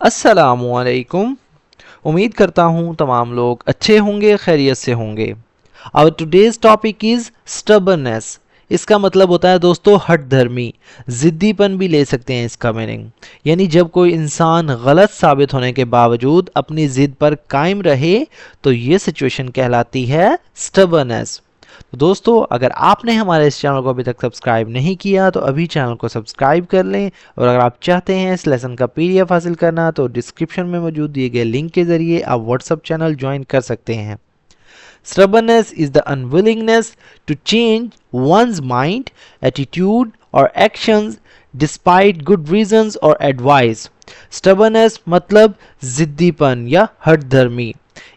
अस्सलामुअलैकुम। उम्मीद करता हूँ तमाम लोग अच्छे होंगे, खैरियत से होंगे। Our today's topic is stubbornness. इसका मतलब होता है दोस्तों हठ धर्मी, ज़िद्दीपन भी ले सकते हैं इसका मीनिंग। यानी जब कोई इंसान गलत साबित होने के बावजूद अपनी ज़िद पर कायम रहे तो ये सिचुएशन कहलाती है स्टबरनेस। तो दोस्तों अगर आपने हमारे इस चैनल को अभी तक सब्सक्राइब नहीं किया तो अभी चैनल को सब्सक्राइब कर लें, और अगर आप चाहते हैं इस लेसन का पीडीएफ हासिल करना तो डिस्क्रिप्शन में मौजूद दिए गए लिंक के जरिए आप व्हाट्सएप चैनल ज्वाइन कर सकते हैं। Stubbornness is the unwillingness to change one's mind, attitude, or actions despite good reasons or advice. Stubbornness मतलब जिद्दीपन या हठ धर्मी।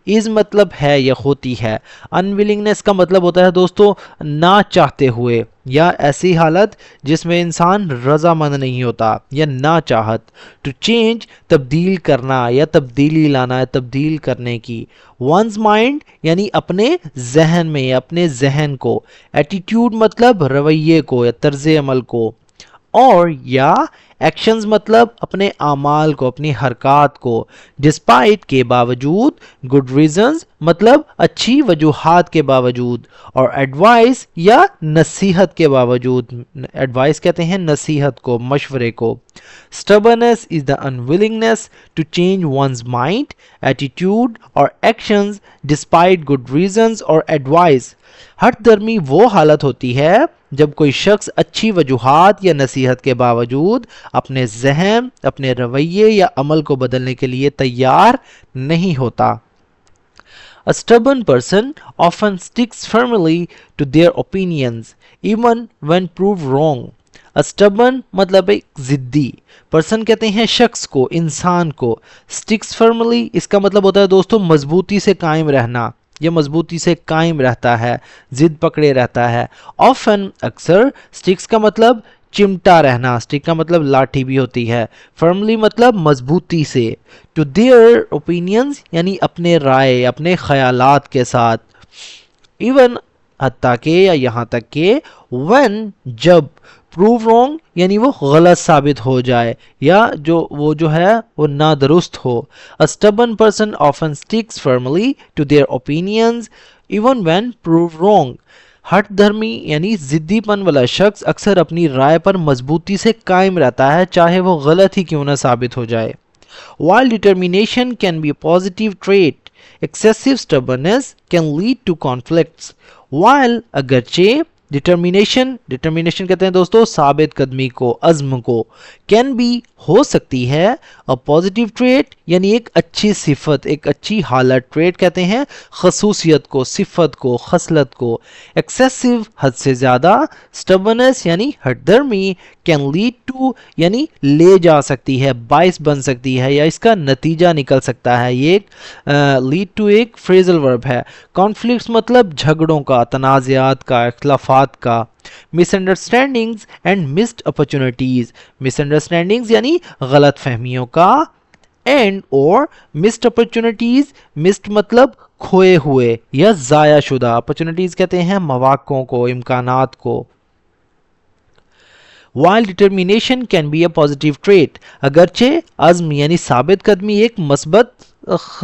इज मतलब है या होती है। अनविलिंगनेस का मतलब होता है दोस्तों ना चाहते हुए या ऐसी हालत जिसमें इंसान रजामंद नहीं होता या ना चाहत। टू चेंज तब्दील करना या तब्दीली लाना है, तब्दील करने की। वंस माइंड यानी अपने जहन में, अपने जहन को। एटीट्यूड मतलब रवैये को या तर्ज अमल को। और या एक्शंस मतलब अपने आमाल को, अपनी हरकत को। डिस्पाइट के बावजूद, गुड रीजंस मतलब अच्छी वजूहात के बावजूद। और एडवाइस या नसीहत के बावजूद। एडवाइस कहते हैं नसीहत को, मशवरे को। Stubbornness is the unwillingness to change one's mind, attitude और एक्शंस डिस्पाइट गुड रीजंस और एडवाइस। हठ धर्मी वो हालत होती है जब कोई शख्स अच्छी वजूहात या नसीहत के बावजूद अपने जहन, अपने रवैये या अमल को बदलने के लिए तैयार नहीं होता। A stubborn person often sticks firmly to their opinions even when proved wrong. A stubborn मतलब एक जिद्दी। पर्सन कहते हैं शख्स को, इंसान को। Sticks firmly इसका मतलब होता है दोस्तों मजबूती से कायम रहना, यह मजबूती से कायम रहता है, जिद पकड़े रहता है। ऑफन अक्सर। स्टिक्स का मतलब चिमटा रहना, स्टिक का मतलब लाठी भी होती है। फर्मली मतलब मजबूती से। टू देयर ओपिनियंस यानी अपने राय, अपने ख्यालात के साथ। इवन हत्ता के या यहाँ तक के व्हेन जब प्रूव रॉन्ग यानी वो गलत साबित हो जाए या जो है वो नादुरुस्त हो। A stubborn person often sticks firmly to their opinions even when proved wrong. हठ धर्मी यानी जिद्दीपन वाला शख्स अक्सर अपनी राय पर मजबूती से कायम रहता है चाहे वो गलत ही क्यों ना साबित हो जाए। While determination can be a positive trait, excessive stubbornness can lead to conflicts. While अगरचे डिटर्मिनेशन कहते हैं दोस्तों साबित कदमी को, अज़्म को। कैन बी हो सकती है अ पॉजिटिव ट्रेट यानी एक अच्छी सिफत, एक अच्छी हालत। ट्रेट कहते हैं खसूसियत को, सिफत को, खसलत को। एक्सेसिव हद से ज़्यादा। स्टबर्नेस यानी हठधर्मी। कैन लीड टू यानी ले जा सकती है, बाइस बन सकती है या इसका नतीजा निकल सकता है। ये लीड टू एक फ्रेजल वर्ब है। कॉन्फ्लिक्ट्स मतलब झगड़ों का, तनाज़ात का, इख्तलाफात का। Misunderstandings and missed opportunities. Misunderstandings यानी गलत फहमियों का। एंड और मिस्ड अपॉर्चुनिटीज। मिस्ड मतलब खोए हुए या ज़ाया शुदा। अपॉर्चुनिटीज कहते हैं मौक़ों को, इम्कानात को। While determination can be a positive trait, अगरचे अज़्म यानी साबित कदमी एक मस्बत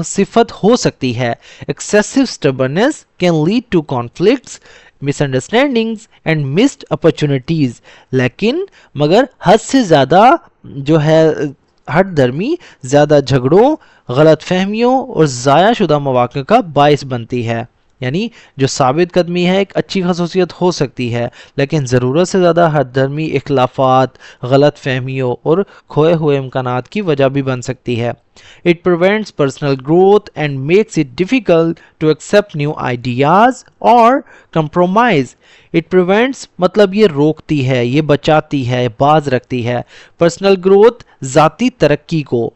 सिफत हो सकती है। Excessive stubbornness can lead to conflicts, misunderstandings and missed opportunities. लेकिन मगर हद से ज़्यादा जो है हठ धर्मी ज़्यादा झगड़ों, गलत फहमियों और ज़ाया शुदा मौक़े का बाइस बनती है। यानी जो साबित कदमी है एक अच्छी खसूसियत हो सकती है लेकिन ज़रूरत से ज़्यादा हठधर्मी इख्लाफात, गलत फहमियों और खोए हुए इम्कानात की वजह भी बन सकती है। It prevents personal growth and makes it difficult to accept new ideas और कंप्रोमाइज़। इट प्रिवेंट्स मतलब ये रोकती है, ये बचाती है, बाज रखती है पर्सनल ग्रोथ ज़ाती तरक्की को।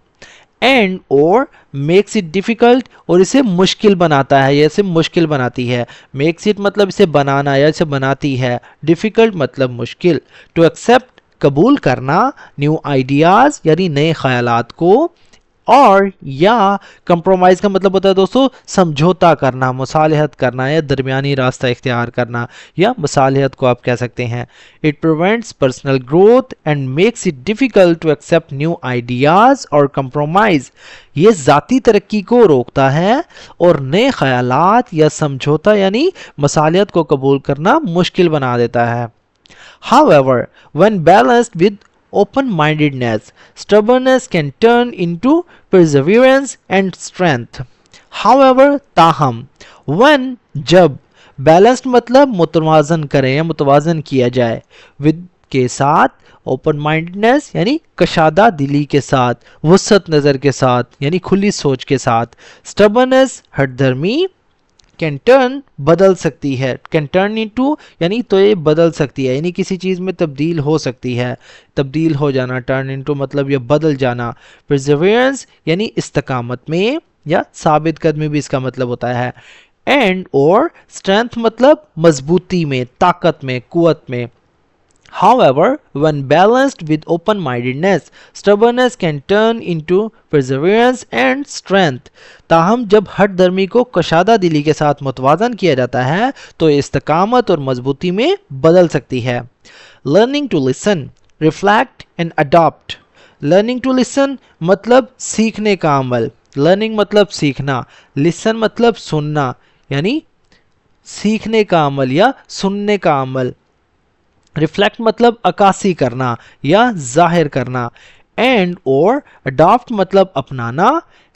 एंड और मेक्स इट डिफ़िकल्ट और इसे मुश्किल बनाता है या इसे मुश्किल बनाती है। मेक्स इट मतलब इसे बनाना या इसे बनाती है। डिफ़िकल्ट मतलब मुश्किल। टू एक्सेप्ट कबूल करना। न्यू आइडियाज़ यानी नए ख़यालात को। और या कंप्रोमाइज का मतलब होता है दोस्तों समझौता करना, मुसालहत करना या दरमियानी रास्ता इख्तियार करना, या मुसालहत को आप कह सकते हैं। It prevents personal growth and makes it difficult to accept new ideas और कंप्रोमाइज। ये ज़ाती तरक्की को रोकता है और नए ख्यालात या समझौता यानी मुसालहत को कबूल करना मुश्किल बना देता है। However, when balanced with open-mindedness, stubbornness can turn into perseverance and strength. However, ताहम, when जब balanced मतलब मुतवाजन करें या मुतवाजन किया जाए, with के साथ, ओपन माइंडनेस यानी कशादा दिली के साथ, वसत नज़र के साथ यानी खुली सोच के साथ, स्टबर्नेस हठधर्मी, कैन टर्न बदल सकती है, कैन टर्न इनटू यानी तो ये बदल सकती है यानी किसी चीज़ में तब्दील हो सकती है, तब्दील हो जाना, टर्न इनटू मतलब ये बदल जाना। परसेवरेंस यानी इस्तकामत में या साबित कदमी भी इसका मतलब होता है। एंड और स्ट्रेंथ मतलब मजबूती में, ताकत में, कुव्वत में। However, when balanced with open-mindedness, stubbornness can turn into perseverance and strength. ताहम जब हठ धर्मी को कशादा दिली के साथ मुतवाजन किया जाता है तो इस्तकामत और मजबूती में बदल सकती है। Learning to listen, reflect and adopt. Learning to listen मतलब सीखने का अमल, learning मतलब सीखना, listen मतलब सुनना यानी सीखने का अमल या सुनने का अमल। रिफ्लेक्ट मतलब अकासी करना या जाहिर करना। एंड और अडॉप्ट मतलब अपनाना।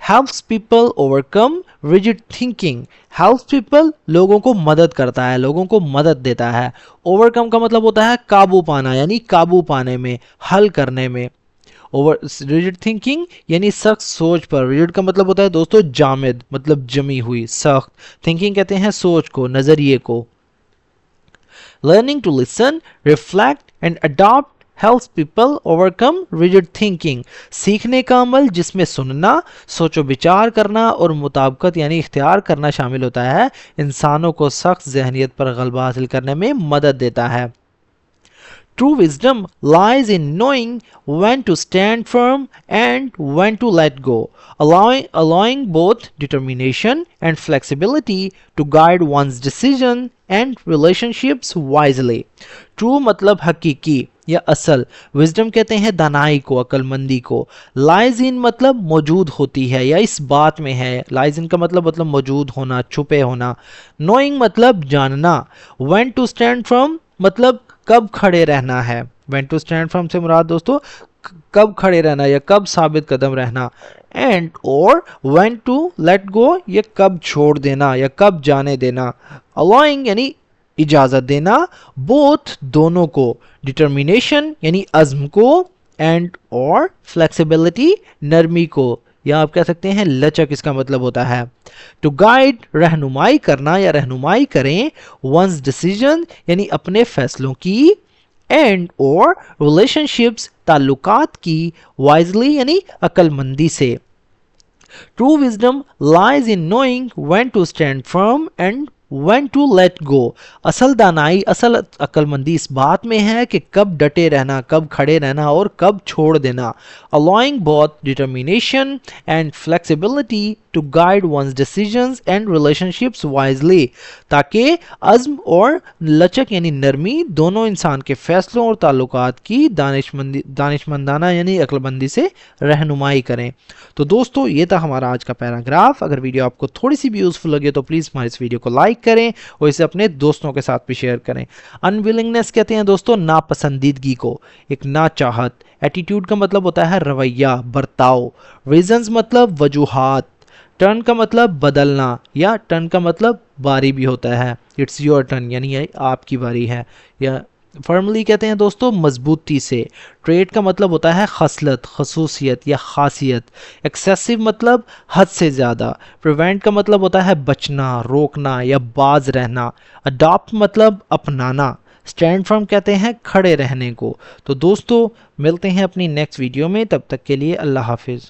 Helps people overcome rigid thinking, helps people लोगों को मदद करता है, लोगों को मदद देता है। ओवरकम का मतलब होता है काबू पाना यानी काबू पाने में, हल करने में। ओवर रिजिड थिंकिंग यानी सख्त सोच पर, रिजिड का मतलब होता है दोस्तों जामिद मतलब जमी हुई, सख्त। थिंकिंग कहते हैं सोच को, नजरिए को। Learning to listen, reflect and adopt helps people overcome rigid thinking. सीखने का अमल जिसमें सुनना, सोचो विचार करना और मुताबिकत यानी इख्तियार करना शामिल होता है, इंसानों को सख्त जहनियत पर गलबा हासिल करने में मदद देता है। True wisdom lies in knowing when to stand firm and when to let go, allowing both determination and flexibility to guide one's decision and relationships wisely. True मतलब हकीकी या असल, विजडम कहते हैं दानाई को, अक्लमंदी को। लाइज इन मतलब मौजूद होती है या इस बात में है, लाइज इन का मतलब मौजूद होना, छुपे होना। नोइंग मतलब जानना। व्हेन टू स्टैंड फ्रॉम मतलब कब खड़े रहना है, व्हेन टू स्टैंड फ्रॉम से मुराद दोस्तों कब खड़े रहना या कब साबित कदम रहना। एंड और व्हेन टू लेट गो ये कब छोड़ देना या कब जाने देना। अलाउइंग यानी इजाज़त देना, बोथ दोनों को, डिटर्मिनेशन यानी अज़्म को, एंड और फ्लेक्सिबिलिटी नरमी को, या आप कह सकते हैं लचक इसका मतलब होता है। टू गाइड रहनुमाई करना या रहनुमाई करें, वंस डिसीजन यानी अपने फैसलों की, एंड और रिलेशनशिप्स ताल्लुकात की, वाइजली यानी अक्लमंदी से। True wisdom lies in knowing when to stand firm and when to let go. असल दानाई, असल अक्लमंदी इस बात में है कि कब डटे रहना, कब खड़े रहना और कब छोड़ देना। allowing both determination and flexibility to guide one's decisions and relationships wisely, ताकि अज़्म और लचक यानी नरमी दोनों इंसान के फैसलों और ताल्लुकात की दानिशमंदाना यानी अक्लमंदी से रहनुमाई करें। तो दोस्तों ये था हमारा आज का पैराग्राफ। अगर वीडियो आपको थोड़ी सी भी यूज़फुल लगे तो प्लीज़ हमारे इस वीडियो को लाइक करें और इसे अपने दोस्तों के साथ भी शेयर करें। अनविलिंगनेस कहते हैं दोस्तों नापसंदीदगी को, एक नाचाहत। एटीट्यूड का मतलब होता है रवैया, बर्ताव। रीजंस मतलब वजूहात। टर्न का मतलब बदलना या टर्न का मतलब बारी भी होता है, इट्स योर टर्न यानी ये आपकी बारी है। या फर्मली कहते हैं दोस्तों मजबूती से। ट्रेड का मतलब होता है खसलत, खसूसियत या खासियत। एक्सेसिव मतलब हद से ज़्यादा। प्रिवेंट का मतलब होता है बचना, रोकना या बाज रहना। अडॉप्ट मतलब अपनाना। स्टैंड फर्म कहते हैं खड़े रहने को। तो दोस्तों मिलते हैं अपनी नेक्स्ट वीडियो में, तब तक के लिए अल्लाह हाफिज़।